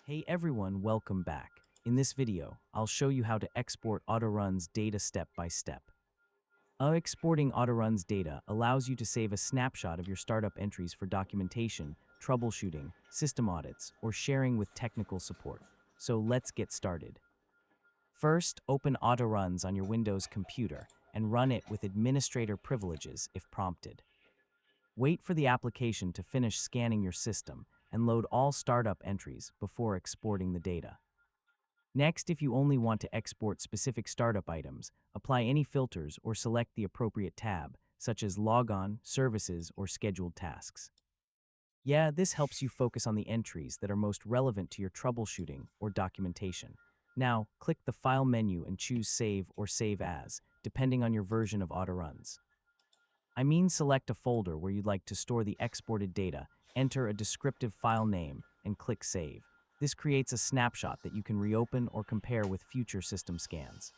Hey everyone, welcome back. In this video, I'll show you how to export Autoruns data step by step. Exporting Autoruns data allows you to save a snapshot of your startup entries for documentation, troubleshooting, system audits, or sharing with technical support. So let's get started. First, open Autoruns on your Windows computer and run it with administrator privileges if prompted. Wait for the application to finish scanning your system and load all startup entries before exporting the data. Next, if you only want to export specific startup items, apply any filters or select the appropriate tab, such as Logon, Services, or Scheduled Tasks. Yeah, this helps you focus on the entries that are most relevant to your troubleshooting or documentation. Now, click the File menu and choose Save or Save As, depending on your version of Autoruns. Select a folder where you'd like to store the exported data, enter a descriptive file name, and click Save. This creates a snapshot that you can reopen or compare with future system scans.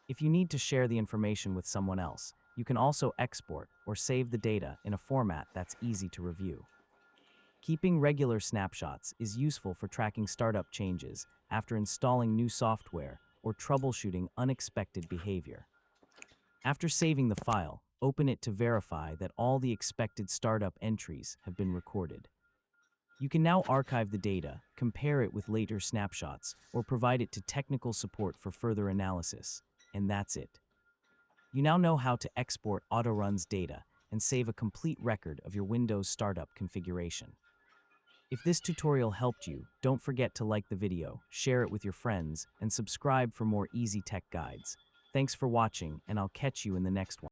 If you need to share the information with someone else, you can also export or save the data in a format that's easy to review. Keeping regular snapshots is useful for tracking startup changes after installing new software or troubleshooting unexpected behavior. After saving the file, open it to verify that all the expected startup entries have been recorded. You can now archive the data, compare it with later snapshots, or provide it to technical support for further analysis. And that's it. You now know how to export Autoruns data and save a complete record of your Windows startup configuration. If this tutorial helped you, don't forget to like the video, share it with your friends, and subscribe for more easy tech guides. Thanks for watching, and I'll catch you in the next one.